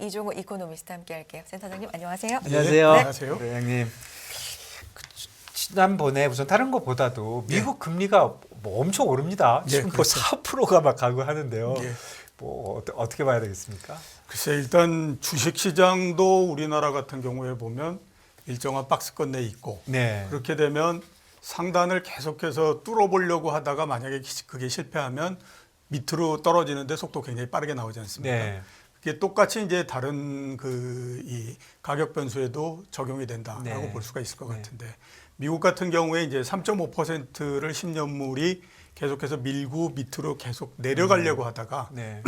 이종우 이코노미스트 함께 할게요. 센터장님 안녕하세요. 안녕하세요. 네, 안녕하세요. 네, 형님. 지난번에 우선 다른 것보다도 미국 금리가 뭐 엄청 오릅니다. 네, 지금 그렇죠. 뭐 4%가 막 가고 하는데요. 예. 뭐 어떻게 봐야 되겠습니까? 글쎄 일단 주식시장도 우리나라 같은 경우에 보면 일정한 박스권 내에 있고 네. 그렇게 되면 상단을 계속해서 뚫어보려고 하다가 만약에 그게 실패하면 밑으로 떨어지는데 속도 굉장히 빠르게 나오지 않습니까? 네. 그게 똑같이 이제 다른 이 가격 변수에도 적용이 된다라고 네. 볼 수가 있을 것 네. 같은데 미국 같은 경우에 이제 3.5%를 10년물이 계속해서 밀고 밑으로 계속 내려가려고 하다가 네.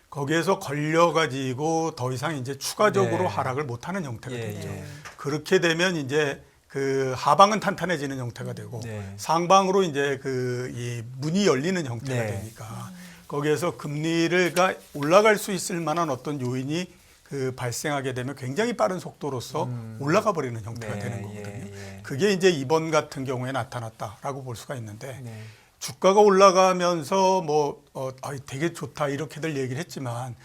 거기에서 걸려가지고 더 이상 이제 추가적으로 네. 하락을 못하는 형태가 예, 되죠. 예. 그렇게 되면 이제 그 하방은 탄탄해지는 형태가 되고 네. 상방으로 이제 이 문이 열리는 형태가 네. 되니까 거기에서 금리가 올라갈 수 있을 만한 어떤 요인이 발생하게 되면 굉장히 빠른 속도로서 올라가 버리는 형태가 네, 되는 거거든요. 예, 예. 그게 이제 이번 같은 경우에 나타났다라고 볼 수가 있는데 네. 주가가 올라가면서 되게 좋다 이렇게들 얘기를 했지만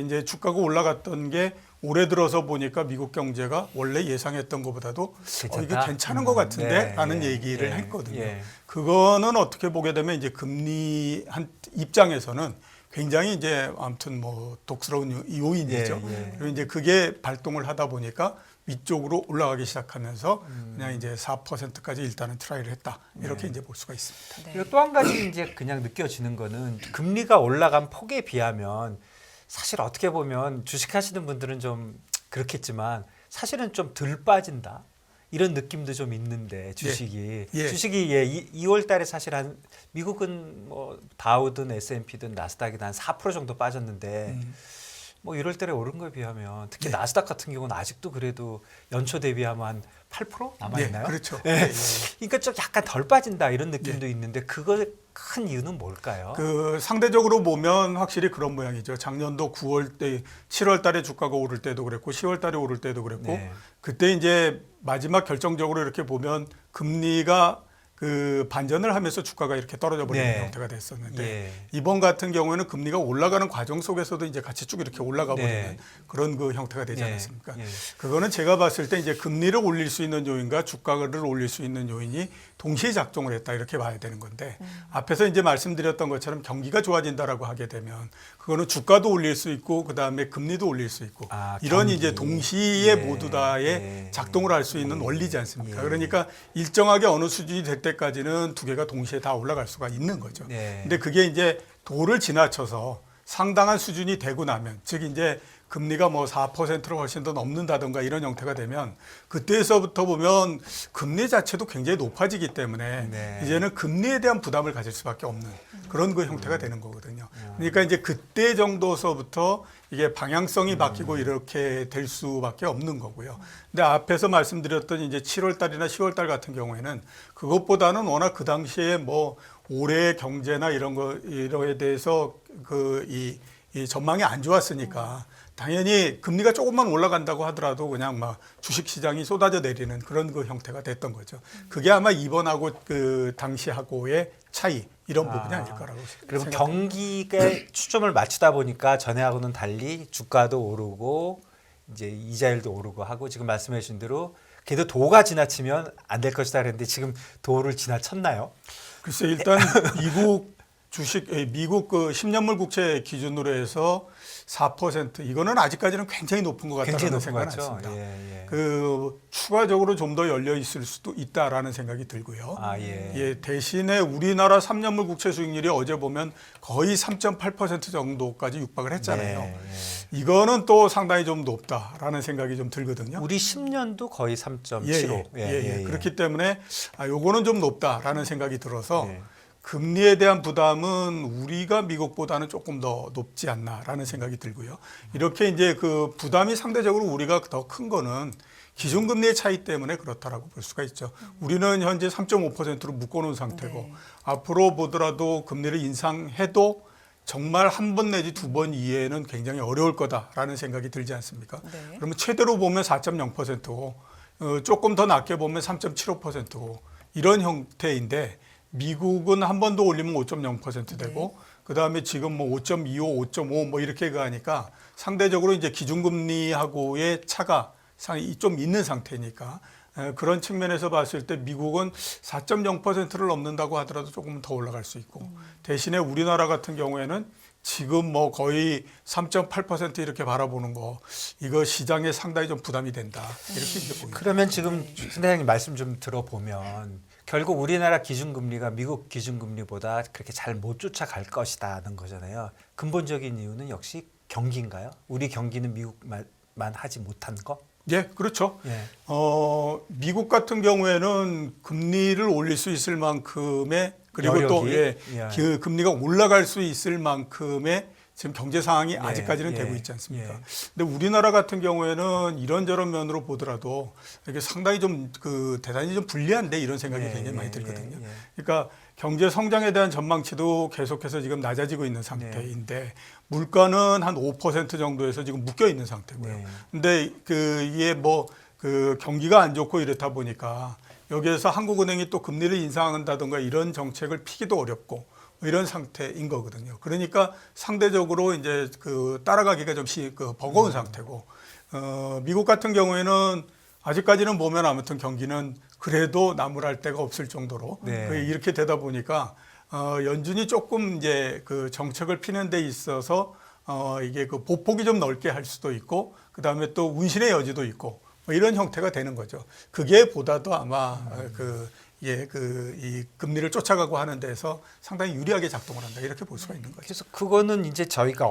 이제 주가가 올라갔던 게 올해 들어서 보니까 미국 경제가 원래 예상했던 것보다도 이게 괜찮다? 괜찮은 것 같은데 네, 라는 예, 얘기를 예, 했거든요. 예. 그거는 어떻게 보게 되면 이제 금리 한 입장에서는 굉장히 이제 아무튼 독스러운 요인이죠. 예, 예. 그리고 이제 그게 발동을 하다 보니까 위쪽으로 올라가기 시작하면서 그냥 이제 4%까지 일단은 트라이를 했다. 이렇게 이제 볼 수가 있습니다. 네. 그리고 또 한 가지 이제 그냥 느껴지는 거는 금리가 올라간 폭에 비하면 사실 어떻게 보면 주식하시는 분들은 좀 그렇겠지만 사실은 좀 덜 빠진다. 이런 느낌도 좀 있는데 주식이 예. 주식이 2월 달에 사실 한 미국은 뭐 다우든 S&P든 나스닥이 한 4% 정도 빠졌는데 뭐 1월 달에 오른 거에 비하면 특히 네. 나스닥 같은 경우는 아직도 그래도 연초 대비하면 한 8% 남아 있나요? 네, 그렇죠. 네. 예, 예. 그러니까 좀 약간 덜 빠진다 이런 느낌도 있는데 그거 큰 이유는 뭘까요? 상대적으로 보면 확실히 그런 모양이죠. 작년도 9월 때, 7월 달에 주가가 오를 때도 그랬고, 10월 달에 오를 때도 그랬고, 네. 그때 이제 마지막 결정적으로 이렇게 보면 금리가 반전을 하면서 주가가 이렇게 떨어져 버리는 네. 형태가 됐었는데 예. 이번 같은 경우에는 금리가 올라가는 과정 속에서도 이제 같이 쭉 이렇게 올라가 버리는 네. 그런 형태가 되지 예. 않았습니까? 예. 그거는 제가 봤을 때 이제 금리를 올릴 수 있는 요인과 주가를 올릴 수 있는 요인이 동시에 작동을 했다 이렇게 봐야 되는 건데 앞에서 이제 말씀드렸던 것처럼 경기가 좋아진다라고 하게 되면 그거는 주가도 올릴 수 있고 그다음에 금리도 올릴 수 있고 이런 경기. 이제 동시에 예. 모두 다의 예. 작동을 할 수 있는 원리지 않습니까? 예. 그러니까 일정하게 어느 수준이 될 때까지는 두 개가 동시에 다 올라갈 수가 있는 거죠. 예. 근데 그게 이제 도를 지나쳐서 상당한 수준이 되고 나면 즉 이제 금리가 4%를 훨씬 더 넘는다든가 이런 형태가 되면 그때서부터 보면 금리 자체도 굉장히 높아지기 때문에 네. 이제는 금리에 대한 부담을 가질 수밖에 없는 그런 형태가 되는 거거든요. 그러니까 이제 그때 정도서부터 이게 방향성이 바뀌고 이렇게 될 수밖에 없는 거고요. 근데 앞에서 말씀드렸던 이제 7월 달이나 10월 달 같은 경우에는 그것보다는 워낙 그 당시에 올해의 경제나 이러에 대해서 이 전망이 안 좋았으니까 당연히 금리가 조금만 올라간다고 하더라도 그냥 주식 시장이 쏟아져 내리는 그런 형태가 됐던 거죠. 그게 아마 이번하고 당시하고의 차이 이런 부분이 아닐 거라고 그럼 생각합니다. 경기가 초점을 맞추다 보니까 전에하고는 달리 주가도 오르고 이제 이자율도 오르고 하고 지금 말씀해 주신 대로 그래도 도가 지나치면 안 될 것이다 그랬는데 지금 도를 지나쳤나요? 글쎄 일단 미국 10년물 국채 기준으로 해서 4% 이거는 아직까지는 굉장히 높은 것 굉장히 같다는 높은 것 생각은 같죠. 않습니다. 예. 추가적으로 좀 더 열려 있을 수도 있다라는 생각이 들고요. 예. 대신에 우리나라 3년물 국채 수익률이 어제 보면 거의 3.8% 정도까지 육박을 했잖아요. 네. 이거는 또 상당히 좀 높다라는 생각이 좀 들거든요. 우리 10년도 거의 3.75. 그렇기 때문에 요거는 좀 높다라는 생각이 들어서 예. 금리에 대한 부담은 우리가 미국보다는 조금 더 높지 않나라는 생각이 들고요. 이렇게 이제 부담이 상대적으로 우리가 더 큰 거는 기준금리의 차이 때문에 그렇다라고 볼 수가 있죠. 우리는 현재 3.5%로 묶어놓은 상태고 네. 앞으로 보더라도 금리를 인상해도 정말 한 번 내지 두 번 이외에는 굉장히 어려울 거다라는 생각이 들지 않습니까? 네. 그러면 최대로 보면 4.0%고 조금 더 낮게 보면 3.75%고 이런 형태인데 미국은 한 번 더 올리면 5.0% 되고 그다음에 지금 뭐 5.25, 5.5 뭐 이렇게 가니까 상대적으로 이제 기준금리하고의 차가 상당히 좀 있는 상태니까 그런 측면에서 봤을 때 미국은 4.0%를 넘는다고 하더라도 조금 더 올라갈 수 있고 대신에 우리나라 같은 경우에는 지금 뭐 거의 3.8% 이렇게 바라보는 거 이거 시장에 상당히 좀 부담이 된다 이렇게 이제 보입니다. 그러면 지금 선생님 말씀 좀 들어보면 결국 우리나라 기준금리가 미국 기준금리보다 그렇게 잘 못 쫓아갈 것이다는 거잖아요. 근본적인 이유는 역시 경기인가요? 우리 경기는 미국만 하지 못한 거? 예, 그렇죠. 예. 미국 같은 경우에는 금리를 올릴 수 있을 만큼의 그리고 또 여력이? 예, 예. 그 금리가 올라갈 수 있을 만큼의 지금 경제 상황이 아직까지는 예. 되고 있지 않습니까? 예. 근데 우리나라 같은 경우에는 이런저런 면으로 보더라도 이게 상당히 좀 그 대단히 좀 불리한데 이런 생각이 예. 굉장히 많이 예. 들거든요. 예. 그러니까 경제 성장에 대한 전망치도 계속해서 지금 낮아지고 있는 상태인데 물가는 한 5% 정도에서 지금 묶여 있는 상태고요. 네. 근데 이게 뭐 그 경기가 안 좋고 이렇다 보니까 여기에서 한국은행이 또 금리를 인상한다든가 이런 정책을 피기도 어렵고 이런 상태인 거거든요. 그러니까 상대적으로 이제 그 따라가기가 좀 버거운 상태고 미국 같은 경우에는 아직까지는 보면 아무튼 경기는 그래도 나무랄 데가 없을 정도로 네. 이렇게 되다 보니까 연준이 조금 이제 그 정책을 피는 데 있어서 이게 그 보폭이 좀 넓게 할 수도 있고 그 다음에 또 운신의 여지도 있고 뭐 이런 형태가 되는 거죠. 그게 보다도 아마 이 금리를 쫓아가고 하는 데서 상당히 유리하게 작동을 한다 이렇게 볼 수가 있는 거죠. 그래서 그거는 이제 저희가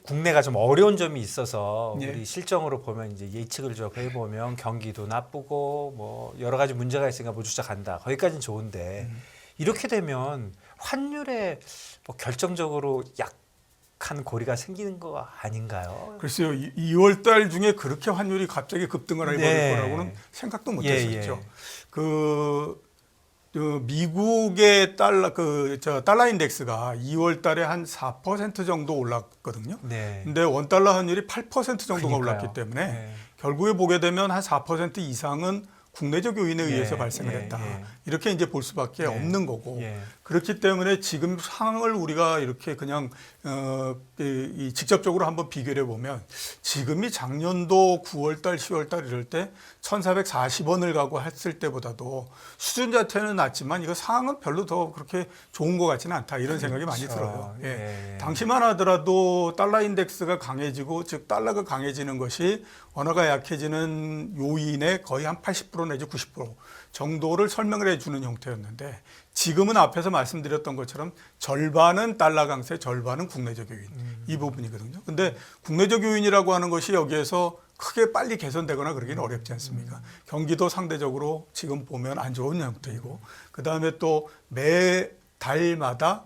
국내가 좀 어려운 점이 있어서 예. 우리 실정으로 보면 이제 예측을 좀 해보면 경기도 나쁘고 뭐 여러 가지 문제가 있으니까 못 쫓아간다. 거기까지는 좋은데 이렇게 되면 환율에 뭐 결정적으로 약한 고리가 생기는 거 아닌가요? 글쎄요, 2월 달 중에 그렇게 환율이 갑자기 급등을 해버릴 네. 거라고는 생각도 못 예, 했었죠. 예. 그 미국의 달러 인덱스가 2월 달에 한 4% 정도 올랐거든요. 네. 근데 원달러 환율이 8% 정도가 그러니까요. 올랐기 때문에 네. 결국에 보게 되면 한 4% 이상은 국내적 요인에 의해서 발생을 예, 했다. 예. 이렇게 이제 볼 수밖에 네. 없는 거고 예. 그렇기 때문에 지금 상황을 우리가 이렇게 그냥 이 직접적으로 한번 비교해 보면 지금이 작년도 9월달, 10월달 이럴 때 1,440원을 가고 했을 때보다도 수준 자체는 낮지만 이거 상황은 별로 더 그렇게 좋은 것 같지는 않다 이런 생각이 많이 그렇죠. 들어요. 예. 예. 당시만 하더라도 달러 인덱스가 강해지고 즉 달러가 강해지는 것이 원화가 약해지는 요인의 거의 한 80% 내지 90% 정도를 설명을 해주는 형태였는데 지금은 앞에서 말씀드렸던 것처럼 절반은 달러 강세, 절반은 국내적 요인 이 부분이거든요. 근데 국내적 요인이라고 하는 것이 여기에서 크게 빨리 개선되거나 그러기는 어렵지 않습니까? 경기도 상대적으로 지금 보면 안 좋은 형태이고 그다음에 또 매 달마다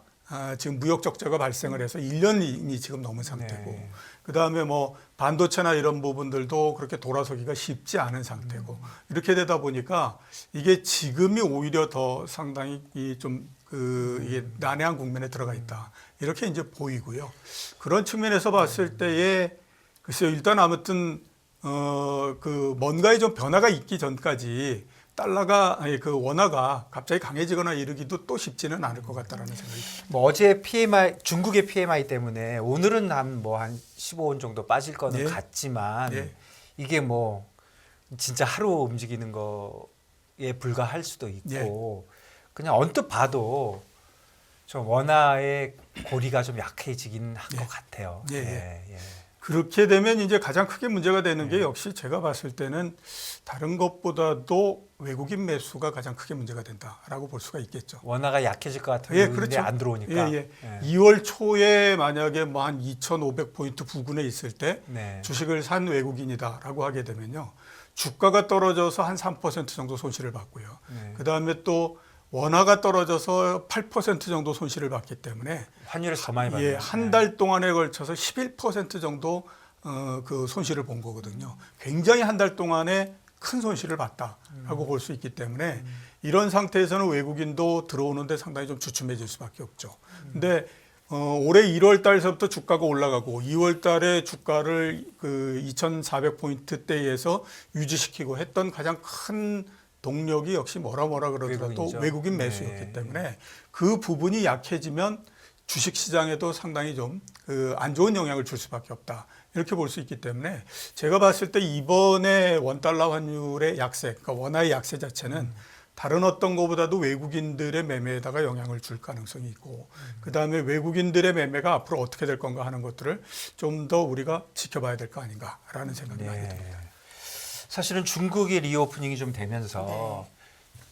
지금 무역 적자가 발생을 해서 1년이 지금 넘은 상태고 네. 그다음에 뭐 반도체나 이런 부분들도 그렇게 돌아서기가 쉽지 않은 상태고 이렇게 되다 보니까 이게 지금이 오히려 더 상당히 이게 난해한 국면에 들어가 있다 이렇게 이제 보이고요. 그런 측면에서 봤을 때에 글쎄요 일단 아무튼 그 뭔가의 좀 변화가 있기 전까지 그 원화가 갑자기 강해지거나 이러기도 또 쉽지는 않을 것 같다라는 생각이 듭니다. 뭐 어제 PMI 중국의 PMI 때문에 오늘은 한 15원 정도 빠질 거는 예. 같지만 예. 이게 뭐 진짜 하루 움직이는 거에 불과할 수도 있고 그냥 언뜻 봐도 좀 원화의 고리가 좀 약해지긴 한 것 같아요. 예, 예. 그렇게 되면 이제 가장 크게 문제가 되는 게 역시 제가 봤을 때는 다른 것보다도 외국인 매수가 가장 크게 문제가 된다라고 볼 수가 있겠죠. 원화가 약해질 것 같은데 예, 그렇죠. 안 들어오니까. 예. 2월 초에 만약에 뭐 한 2,500포인트 부근에 있을 때 네. 주식을 산 외국인이다라고 하게 되면요. 주가가 떨어져서 한 3% 정도 손실을 받고요. 네. 그다음에 또 원화가 떨어져서 8% 정도 손실을 받기 때문에 환율에서 더 많이 받는. 예, 한 달 동안에 걸쳐서 11% 정도 그 손실을 본 거거든요. 굉장히 한 달 동안에 큰 손실을 봤다라고 볼 수 있기 때문에 이런 상태에서는 외국인도 들어오는데 상당히 좀 주춤해질 수밖에 없죠. 근데 올해 1월 달서부터 주가가 올라가고 2월 달에 주가를 그 2,400포인트대에서 유지시키고 했던 가장 큰 동력이 역시 뭐라 그러더라도 외국인이죠. 외국인 매수였기 네. 때문에 그 부분이 약해지면 주식 시장에도 상당히 좀 안 좋은 영향을 줄 수밖에 없다. 이렇게 볼 수 있기 때문에 제가 봤을 때 이번에 원달러 환율의 약세, 그러니까 원화의 약세 자체는 다른 어떤 것보다도 외국인들의 매매에다가 영향을 줄 가능성이 있고 그다음에 외국인들의 매매가 앞으로 어떻게 될 건가 하는 것들을 좀 더 우리가 지켜봐야 될 거 아닌가라는 생각이 많이 듭니다. 사실은 중국이 리오프닝이 좀 되면서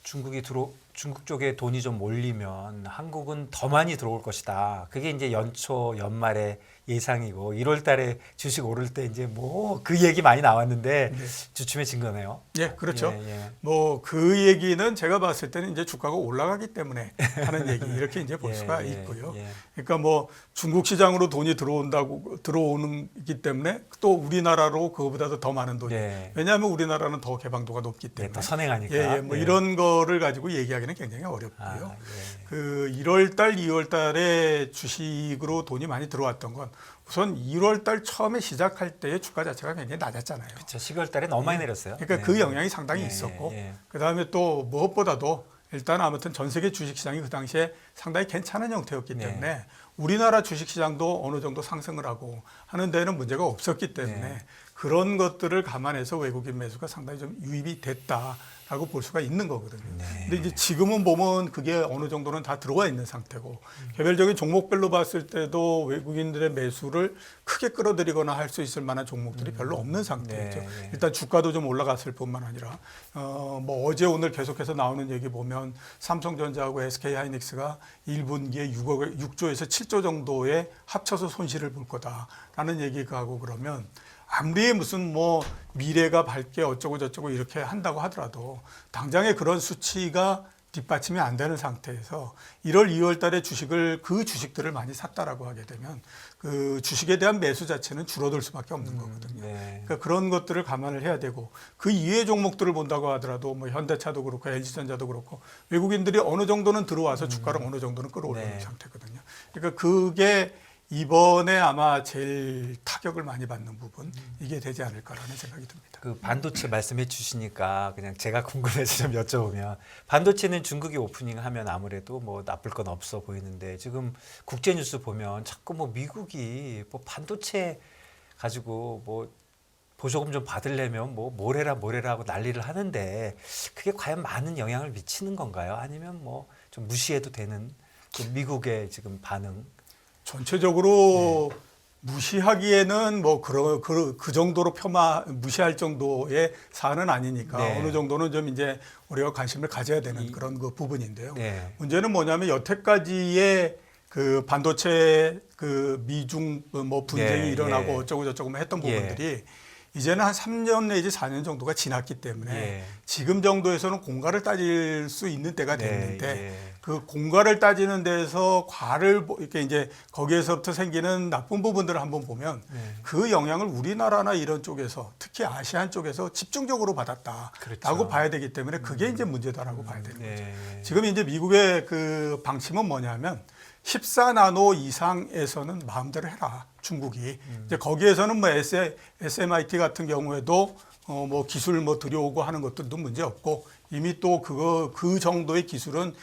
중국 쪽에 돈이 좀 몰리면 한국은 더 많이 들어올 것이다. 그게 이제 연초 연말에 예상이고 1월 달에 주식 오를 때 이제 뭐 그 얘기 많이 나왔는데 주춤해진 거네요. 예, 그렇죠. 예. 뭐 그 얘기는 제가 봤을 때는 이제 주가가 올라가기 때문에 하는 얘기 이렇게 이제 볼 수가 있고요. 그러니까 뭐 중국 시장으로 돈이 들어오기 때문에 또 우리나라로 그거보다도 더 많은 돈이. 왜냐하면 우리나라는 더 개방도가 높기 때문에. 더 선행하니까. 뭐 이런 거를 가지고 얘기하기는 굉장히 어렵고요. 그 1월 달, 2월 달에 주식으로 돈이 많이 들어왔던 건 우선 1월 달 처음에 시작할 때의 주가 자체가 굉장히 낮았잖아요. 그렇죠. 12월 달에 너무 많이 내렸어요. 그러니까 그 영향이 상당히 있었고 그다음에 또 무엇보다도 일단 아무튼 전 세계 주식시장이 그 당시에 상당히 괜찮은 형태였기 때문에 우리나라 주식시장도 어느 정도 상승을 하고 하는 데는 문제가 없었기 때문에 그런 것들을 감안해서 외국인 매수가 상당히 좀 유입이 됐다라고 볼 수가 있는 거거든요. 근데 이제 지금은 보면 그게 어느 정도는 다 들어와 있는 상태고 개별적인 종목별로 봤을 때도 외국인들의 매수를 크게 끌어들이거나 할 수 있을 만한 종목들이 별로 없는 상태죠. 일단 주가도 좀 올라갔을 뿐만 아니라 뭐 어제 오늘 계속해서 나오는 얘기 보면 삼성전자하고 SK하이닉스가 1분기에 6조에서 7조 정도의 합쳐서 손실을 볼 거다라는 얘기가 하고 그러면 아무리 무슨 뭐 미래가 밝게 어쩌고 저쩌고 이렇게 한다고 하더라도 당장에 그런 수치가 뒷받침이 안 되는 상태에서 1월, 2월 달에 그 주식들을 많이 샀다라고 하게 되면 그 주식에 대한 매수 자체는 줄어들 수밖에 없는 거거든요. 그러니까 그런 것들을 감안을 해야 되고 그 이외의 종목들을 본다고 하더라도 뭐 현대차도 그렇고 LG전자도 그렇고 외국인들이 어느 정도는 들어와서 주가를 어느 정도는 끌어올리는 상태거든요. 그러니까 그게 이번에 아마 제일 타격을 많이 받는 부분 이게 되지 않을까라는 생각이 듭니다. 그 반도체 말씀해 주시니까 그냥 제가 궁금해서 좀 여쭤보면 반도체는 중국이 오프닝하면 아무래도 뭐 나쁠 건 없어 보이는데 지금 국제 뉴스 보면 자꾸 뭐 미국이 뭐 반도체 가지고 뭐 보조금 좀 받으려면 뭐 뭐래라 하고 난리를 하는데 그게 과연 많은 영향을 미치는 건가요? 아니면 뭐 좀 무시해도 되는 그 미국의 지금 반응? 전체적으로 무시하기에는 뭐 그 정도로 무시할 정도의 사안은 아니니까 어느 정도는 좀 이제 우리가 관심을 가져야 되는 그런 그 부분인데요. 문제는 뭐냐면 여태까지의 그 반도체 그 미중 뭐 분쟁이 일어나고 어쩌고 저쩌고 했던 부분들이 이제는 한 3년 내지 4년 정도가 지났기 때문에 지금 정도에서는 공가를 따질 수 있는 때가 됐는데 그 공가를 따지는 데서 이렇게 이제 거기에서부터 생기는 나쁜 부분들을 한번 보면 그 영향을 우리나라나 이런 쪽에서 특히 아시안 쪽에서 집중적으로 받았다라고 봐야 되기 때문에 그게 이제 문제다라고 봐야 되는 거죠. 지금 이제 미국의 그 방침은 뭐냐면 14나노 이상에서는 마음대로 해라. 중국이. 이제 거기에서는 뭐 SMIT 같은 경우에도 뭐 기술 뭐 들여오고 하는 것들도 문제 없고 이미 또 그 정도의 기술은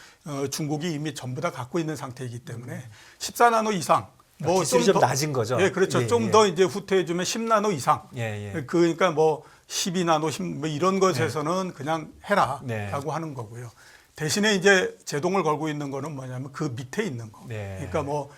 중국이 이미 전부 다 갖고 있는 상태이기 때문에 14나노 이상 뭐 기술이 좀 낮은 거죠. 예, 그렇죠. 좀 더 이제 후퇴해주면 10나노 이상. 그러니까 뭐 12나노 뭐 이런 것에서는 그냥 해라라고 하는 거고요. 대신에 이제 제동을 걸고 있는 거는 뭐냐면 그 밑에 있는 거. 그러니까 뭐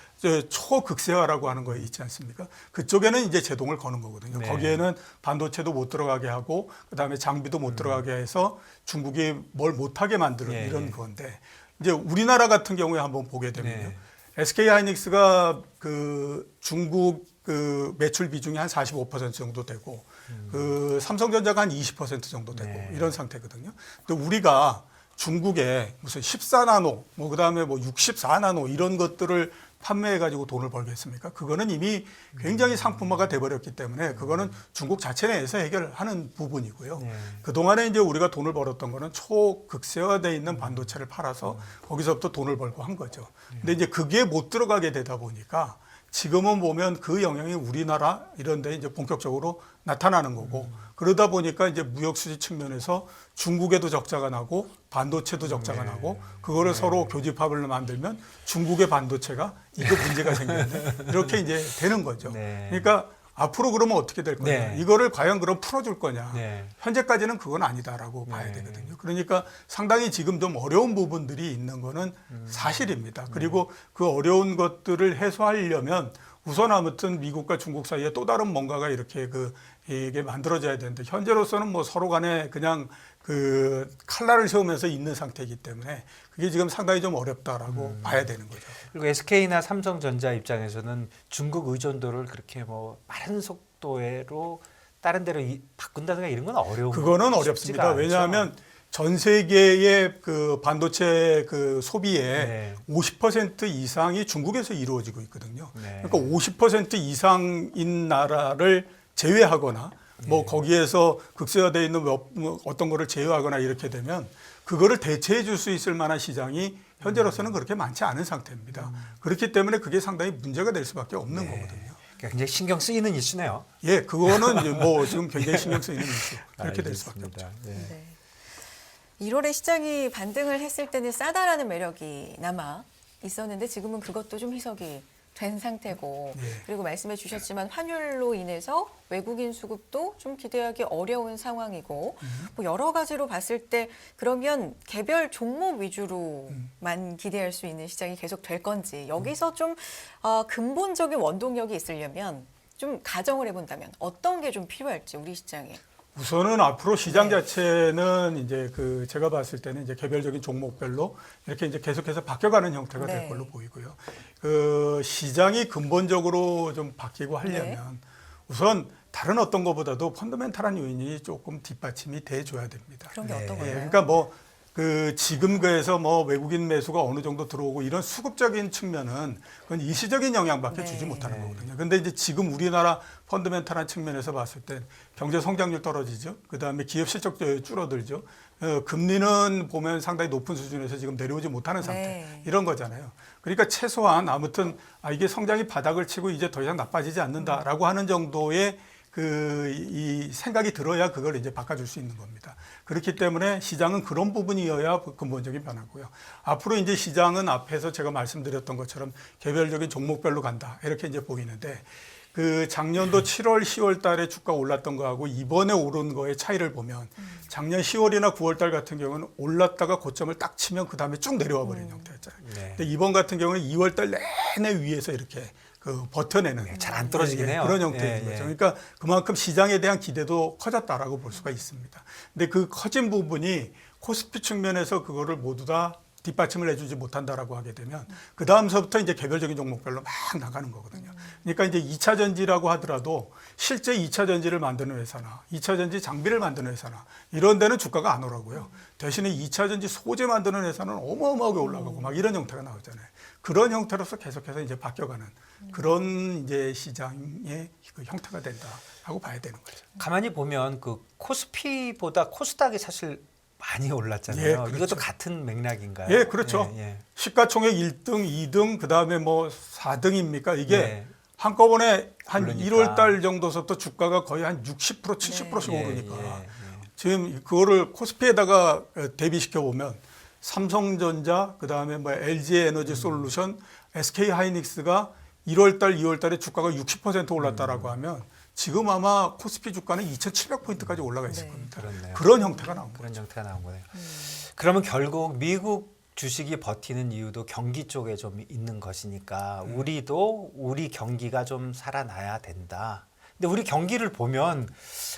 초극세화라고 하는 거 있지 않습니까? 그쪽에는 이제 제동을 거는 거거든요. 거기에는 반도체도 못 들어가게 하고 그다음에 장비도 못 들어가게 해서 중국이 뭘 못하게 만드는 이런 건데 이제 우리나라 같은 경우에 한번 보게 되면요. SK하이닉스가 그 중국 그 매출 비중이 한 45% 정도 되고 그 삼성전자가 한 20% 정도 되고 이런 상태거든요. 근데 우리가 중국에 무슨 14나노, 뭐 그다음에 뭐 64나노 이런 것들을 판매해가지고 돈을 벌겠습니까? 그거는 이미 굉장히 상품화가 돼버렸기 때문에 그거는 중국 자체 내에서 해결하는 부분이고요. 그동안에 이제 우리가 돈을 벌었던 거는 초극세화되어 있는 반도체를 팔아서 거기서부터 돈을 벌고 한 거죠. 근데 이제 그게 못 들어가게 되다 보니까 지금은 보면 그 영향이 우리나라 이런 데 이제 본격적으로 나타나는 거고 그러다 보니까 이제 무역 수지 측면에서 중국에도 적자가 나고 반도체도 적자가 나고 그거를 서로 교집합을 만들면 중국의 반도체가 이거 문제가 생겼네. 이렇게 이제 되는 거죠. 네. 그러니까 앞으로 그러면 어떻게 될 거냐. 네. 이거를 과연 그럼 풀어줄 거냐. 네. 현재까지는 그건 아니다라고 봐야 되거든요. 그러니까 상당히 지금 좀 어려운 부분들이 있는 거는 사실입니다. 그리고 그 어려운 것들을 해소하려면 우선 아무튼 미국과 중국 사이에 또 다른 뭔가가 이렇게 이게 만들어져야 되는데 현재로서는 뭐 서로 간에 그냥 그 칼날을 세우면서 있는 상태이기 때문에 그게 지금 상당히 좀 어렵다라고 봐야 되는 거죠. 그리고 SK나 삼성전자 입장에서는 중국 의존도를 그렇게 뭐 빠른 속도로 다른 데로 바꾼다든가 이런 건 어려운 그거는 쉽지가 어렵습니다. 않죠. 왜냐하면 전 세계의 그 반도체 그 소비의 네. 50% 이상이 중국에서 이루어지고 있거든요. 네. 그러니까 50% 이상인 나라를 제외하거나 뭐 거기에서 극세화되어 있는 어떤 거를 제외하거나 이렇게 되면 그거를 대체해 줄 수 있을 만한 시장이 현재로서는 그렇게 많지 않은 상태입니다. 그렇기 때문에 그게 상당히 문제가 될 수밖에 없는 거거든요. 그러니까 굉장히 신경 쓰이는 이슈네요. 예, 그거는 이제 뭐 지금 굉장히 신경 쓰이는 이슈. 그렇게 될 수밖에 알겠습니다. 없죠. 네. 네. 1월에 시장이 반등을 했을 때는 싸다라는 매력이 남아 있었는데 지금은 그것도 좀 희석이 된 상태고 네. 그리고 말씀해 주셨지만 환율로 인해서 외국인 수급도 좀 기대하기 어려운 상황이고 뭐 여러 가지로 봤을 때 그러면 개별 종목 위주로만 기대할 수 있는 시장이 계속 될 건지 여기서 좀 근본적인 원동력이 있으려면 좀 가정을 해본다면 어떤 게 좀 필요할지 우리 시장에. 우선은 앞으로 시장 네. 자체는 이제 그 제가 봤을 때는 이제 개별적인 종목별로 이렇게 이제 계속해서 바뀌어가는 형태가 네. 될 걸로 보이고요. 그 시장이 근본적으로 좀 바뀌고 하려면 네. 우선 다른 어떤 것보다도 펀더멘탈한 요인이 조금 뒷받침이 돼줘야 됩니다. 그런 게 네. 어떤 예, 건가요? 그러니까 뭐 그 지금 그에서 뭐 외국인 매수가 어느 정도 들어오고 이런 수급적인 측면은 그건 일시적인 영향밖에 네. 주지 못하는 거거든요. 근데 이제 지금 우리나라 펀더멘탈한 측면에서 봤을 때 경제 성장률 떨어지죠. 그다음에 기업 실적 줄어들죠. 금리는 보면 상당히 높은 수준에서 지금 내려오지 못하는 상태. 네. 이런 거잖아요. 그러니까 최소한 아무튼 이게 성장이 바닥을 치고 이제 더 이상 나빠지지 않는다라고 하는 정도의 이 생각이 들어야 그걸 이제 바꿔줄 수 있는 겁니다. 그렇기 때문에 시장은 그런 부분이어야 근본적인 변화고요. 앞으로 이제 시장은 앞에서 제가 말씀드렸던 것처럼 개별적인 종목별로 간다. 이렇게 이제 보이는데 그 작년도 7월, 10월 달에 주가 올랐던 거하고 이번에 오른 거의 차이를 보면 작년 10월이나 9월 달 같은 경우는 올랐다가 고점을 딱 치면 그 다음에 쭉 내려와 버리는 형태였잖아요. 네. 근데 이번 같은 경우는 2월 달 내내 위에서 이렇게 그 버텨내는 잘 안 떨어지긴 해요. 그런 형태인 예, 예. 거죠. 그러니까 그만큼 시장에 대한 기대도 커졌다라고 볼 수가 있습니다. 근데 그 커진 부분이 코스피 측면에서 그거를 모두 다 뒷받침을 해주지 못한다라고 하게 되면 그 다음서부터 이제 개별적인 종목별로 막 나가는 거거든요. 그러니까 이제 2차 전지라고 하더라도 실제 2차 전지를 만드는 회사나 2차 전지 장비를 만드는 회사나 이런 데는 주가가 안 오라고요. 대신에 2차 전지 소재 만드는 회사는 어마어마하게 올라가고 막 이런 형태가 나오잖아요. 그런 형태로서 계속해서 이제 바뀌어가는 그런 이제 시장의 그 형태가 된다라고 봐야 되는 거죠. 가만히 보면 그 코스피보다 코스닥이 사실 많이 올랐잖아요. 예, 그렇죠. 이것도 같은 맥락인가요? 예, 그렇죠. 예, 예. 시가총액 1등, 2등, 그다음에 뭐 4등입니까? 이게 네. 한꺼번에 한 그러니까. 1월 달 정도서부터 주가가 거의 한 60%, 70%씩 예, 오르니까 예, 지금 그거를 코스피에다가 대비시켜 보면 삼성전자, 그다음에 뭐 LG 에너지 솔루션, SK 하이닉스가 1월 달, 2월 달에 주가가 60% 올랐다라고 하면 지금 아마 코스피 주가는 2,700포인트까지 올라가 있을 네. 겁니다. 그렇네요. 그런 형태가 나온 거예요. 그런 형태가 나온 거네요. 그러면 결국 미국 주식이 버티는 이유도 경기 쪽에 좀 있는 것이니까 우리도 우리 경기가 좀 살아나야 된다. 근데 우리 경기를 보면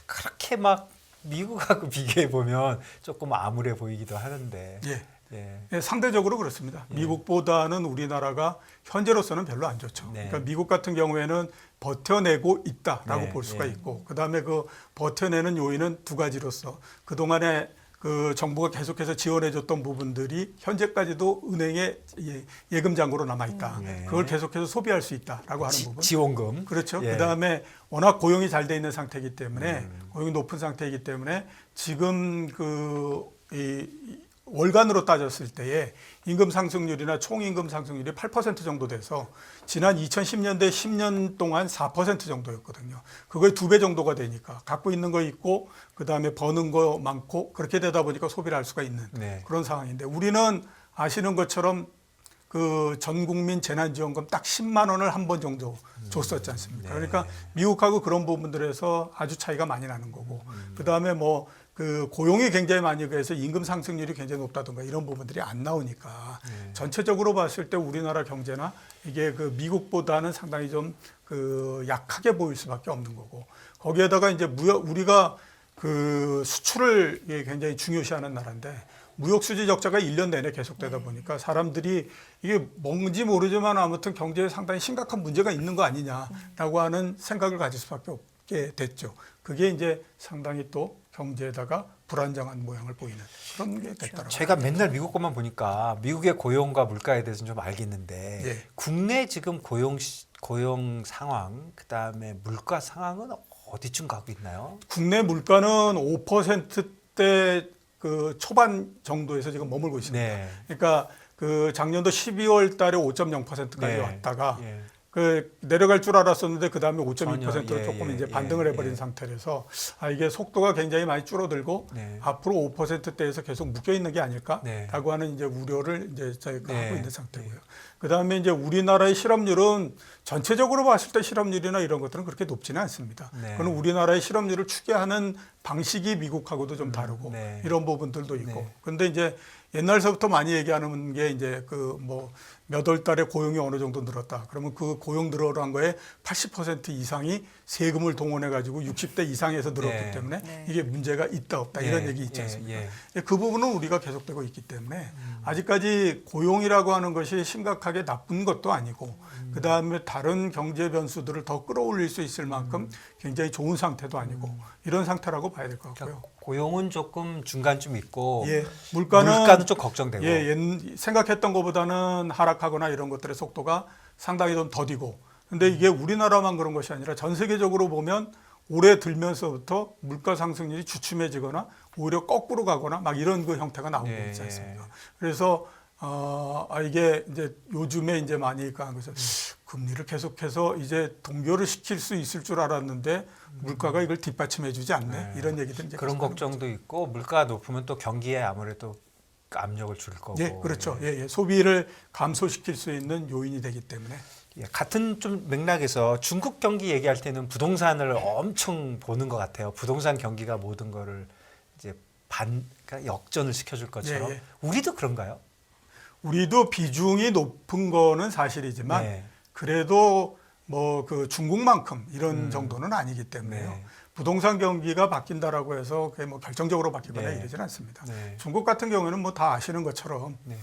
그렇게 막 미국하고 비교해 보면 조금 암울해 보이기도 하는데. 예. 예. 네, 상대적으로 그렇습니다. 미국보다는 우리나라가 현재로서는 별로 안 좋죠. 네. 그러니까 미국 같은 경우에는 버텨내고 있다라고 네, 볼 수가 네. 있고, 그다음에 그 버텨내는 요인은 두 가지로서 그 동안에 그 정부가 계속해서 지원해줬던 부분들이 현재까지도 은행에 예금 잔고로 남아 있다. 네. 그걸 계속해서 소비할 수 있다라고 하는 부분. 지원금. 그렇죠. 예. 그다음에 워낙 고용이 잘 돼 있는 상태이기 때문에 고용이 높은 상태이기 때문에 지금 이 월간으로 따졌을 때에 임금 상승률이나 총임금 상승률이 8% 정도 돼서 지난 2010년대 10년 동안 4% 정도였거든요. 그거의 2배 정도가 되니까 갖고 있는 거 있고 그다음에 버는 거 많고 그렇게 되다 보니까 소비를 할 수가 있는 네. 그런 상황인데 우리는 아시는 것처럼 그 전 국민 재난지원금 딱 10만 원을 한 번 정도 줬었지 않습니까? 네. 그러니까 미국하고 그런 부분들에서 아주 차이가 많이 나는 거고 그다음에 뭐 그 고용이 굉장히 많이 그래서 임금 상승률이 굉장히 높다든가 이런 부분들이 안 나오니까 전체적으로 봤을 때 우리나라 경제나 이게 그 미국보다는 상당히 좀 그 약하게 보일 수밖에 없는 거고 거기에다가 이제 우리가 그 수출을 굉장히 중요시하는 나라인데 무역 수지 적자가 1년 내내 계속되다 보니까 사람들이 이게 뭔지 모르지만 아무튼 경제에 상당히 심각한 문제가 있는 거 아니냐라고 하는 생각을 가질 수밖에 없게 됐죠. 그게 이제 상당히 또 경제에다가 불안정한 모양을 보이는 그런 게 됐더라고요. 제가 맨날 미국 것만 보니까 미국의 고용과 물가에 대해서는 좀 알겠는데 예. 국내 지금 고용 상황 그다음에 물가 상황은 어디쯤 가고 있나요? 국내 물가는 5%대 그 초반 정도에서 지금 머물고 있습니다. 네. 그러니까 그 작년도 12월 달에 5.0%까지 네. 왔다가 예. 그 내려갈 줄 알았었는데 그 다음에 5.2%로 전혀, 조금 예, 이제 예, 반등을 해버린 예. 상태라서 이게 속도가 굉장히 많이 줄어들고 네. 앞으로 5%대에서 계속 묶여 있는 게 아닐까라고 네. 하는 이제 우려를 이제 저희가 네. 하고 있는 상태고요. 그 다음에 이제 우리나라의 실업률은 전체적으로 봤을 때 실업률이나 이런 것들은 그렇게 높지는 않습니다. 네. 그건 우리나라의 실업률을 추계하는 방식이 미국하고도 좀 다르고 네. 이런 부분들도 있고. 네. 근데 이제 옛날서부터 많이 얘기하는 게 이제 그 뭐 몇 월 달에 고용이 어느 정도 늘었다. 그러면 그 고용 늘어난 거에 80% 이상이 세금을 동원해 가지고 60대 이상에서 늘었기 네. 때문에 네. 이게 문제가 있다 없다 이런 예, 얘기 있지 예, 않습니까? 예. 그 부분은 우리가 계속되고 있기 때문에 아직까지 고용이라고 하는 것이 심각하게 나쁜 것도 아니고 그다음에 다른 경제 변수들을 더 끌어올릴 수 있을 만큼 굉장히 좋은 상태도 아니고 이런 상태라고 봐야 될 것 같고요. 그러니까 고용은 조금 중간쯤 있고 예, 물가는 좀 걱정되고. 예, 생각했던 것보다는 하락하거나 이런 것들의 속도가 상당히 좀 더디고. 근데 이게 우리나라만 그런 것이 아니라 전 세계적으로 보면 올해 들면서부터 물가 상승률이 주춤해지거나 오히려 거꾸로 가거나 막 이런 그 형태가 나오고 예, 있지 않습니까? 예. 그래서 이게 이제 요즘에 이제 많이 가는 거죠. 금리를 계속해서 이제 동결을 시킬 수 있을 줄 알았는데 물가가 이걸 뒷받침해주지 않네. 네. 이런 얘기들 이제 그런 계속하는 걱정도 있고 물가가 높으면 또 경기에 아무래도 압력을 줄 거고. 예, 그렇죠. 예, 예. 소비를 감소시킬 수 있는 요인이 되기 때문에. 예, 같은 좀 맥락에서 중국 경기 얘기할 때는 부동산을 엄청 보는 것 같아요. 부동산 경기가 모든 거를 이제 그러니까 역전을 시켜줄 것처럼. 예, 예. 우리도 그런가요? 우리도 비중이 높은 거는 사실이지만 네. 그래도 뭐 그 중국만큼 이런 정도는 아니기 때문에요. 네. 부동산 경기가 바뀐다라고 해서 그게 뭐 결정적으로 바뀌거나 네. 이러지는 않습니다. 네. 중국 같은 경우에는 뭐 다 아시는 것처럼 네.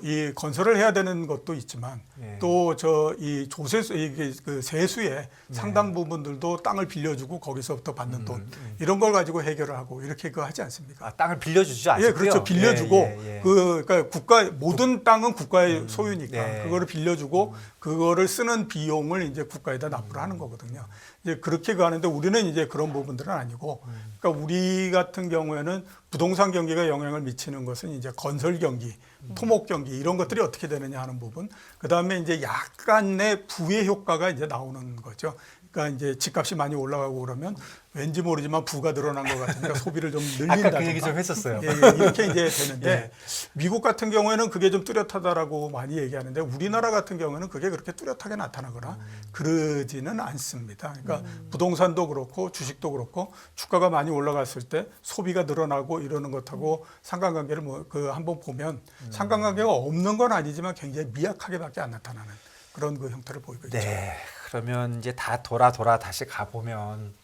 이 건설을 해야 되는 것도 있지만 네. 또 이 조세수 이게 그 세수의 상당 부분들도 땅을 빌려주고 거기서부터 받는 돈 이런 걸 가지고 해결을 하고 이렇게 그 하지 않습니까? 아, 땅을 빌려주죠. 아직도요? 예, 그렇죠. 빌려주고 예, 예. 그러니까 모든 땅은 국가의 소유니까 네. 그거를 빌려주고 그거를 쓰는 비용을 이제 국가에다 납부를 하는 거거든요. 이제 그렇게 가는데 우리는 이제 그런 부분들은 아니고, 그러니까 우리 같은 경우에는 부동산 경기가 영향을 미치는 것은 이제 건설 경기, 토목 경기 이런 것들이 어떻게 되느냐 하는 부분. 그 다음에 이제 약간의 부의 효과가 이제 나오는 거죠. 그러니까 이제 집값이 많이 올라가고 그러면 왠지 모르지만 부가 늘어난 것 같으니까 소비를 좀 늘린다든가. 아까 그 얘기 좀 했었어요. 예, 예, 이렇게 이제 되는데 예. 미국 같은 경우에는 그게 좀 뚜렷하다라고 많이 얘기하는데 우리나라 같은 경우에는 그게 그렇게 뚜렷하게 나타나거나 그러지는 않습니다. 그러니까 부동산도 그렇고 주식도 그렇고 주가가 많이 올라갔을 때 소비가 늘어나고 이러는 것하고 상관관계를 뭐 그 한번 보면 상관관계가 없는 건 아니지만 굉장히 미약하게밖에 안 나타나는 그런 그 형태를 보이고 있죠. 네. 그러면 이제 다 돌아 다시 가보면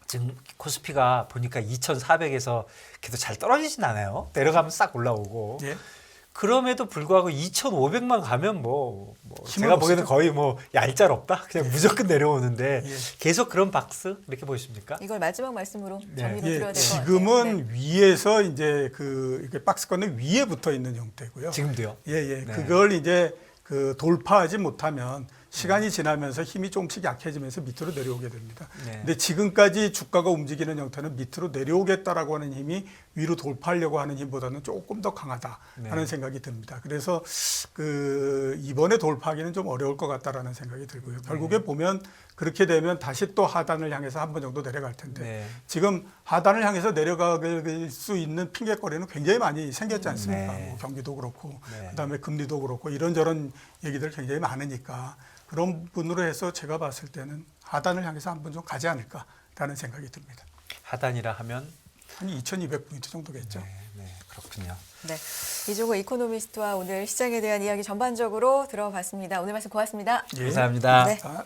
지금 코스피가 보니까 2,400에서 계속 잘 떨어지진 않아요. 내려가면 싹 올라오고. 예. 그럼에도 불구하고 2,500만 가면 뭐 힘을 제가 못 보기에는 쓰죠. 거의 뭐 얄짤없다. 그냥 무조건 내려오는데 예. 계속 그런 박스 이렇게 보십니까? 이걸 마지막 말씀으로 네. 정리를 예, 드려야 될 것 같아요. 지금은 네. 위에서 이제 이렇게 박스권의 위에 붙어 있는 형태고요. 지금도요. 예, 예. 네. 그걸 이제 그 돌파하지 못하면 시간이 지나면서 힘이 조금씩 약해지면서 밑으로 내려오게 됩니다. 네. 근데 지금까지 주가가 움직이는 형태는 밑으로 내려오겠다라고 하는 힘이 위로 돌파하려고 하는 힘보다는 조금 더 강하다 하는 네. 생각이 듭니다. 그래서 이번에 돌파하기는 좀 어려울 것 같다라는 생각이 들고요. 결국에 보면 그렇게 되면 다시 또 하단을 향해서 한 번 정도 내려갈 텐데 네. 지금 하단을 향해서 내려갈 수 있는 핑계거리는 굉장히 많이 생겼지 않습니까? 네. 뭐 경기도 그렇고 네. 그다음에 금리도 그렇고 이런저런 얘기들 굉장히 많으니까 그런 분으로 해서 제가 봤을 때는 하단을 향해서 한 번 좀 가지 않을까라는 생각이 듭니다. 하단이라 하면 한 2,200포인트 정도겠죠. 네, 네, 그렇군요. 네, 이종호 이코노미스트와 오늘 시장에 대한 이야기 전반적으로 들어봤습니다. 오늘 말씀 고맙습니다. 예. 감사합니다. 네. 자,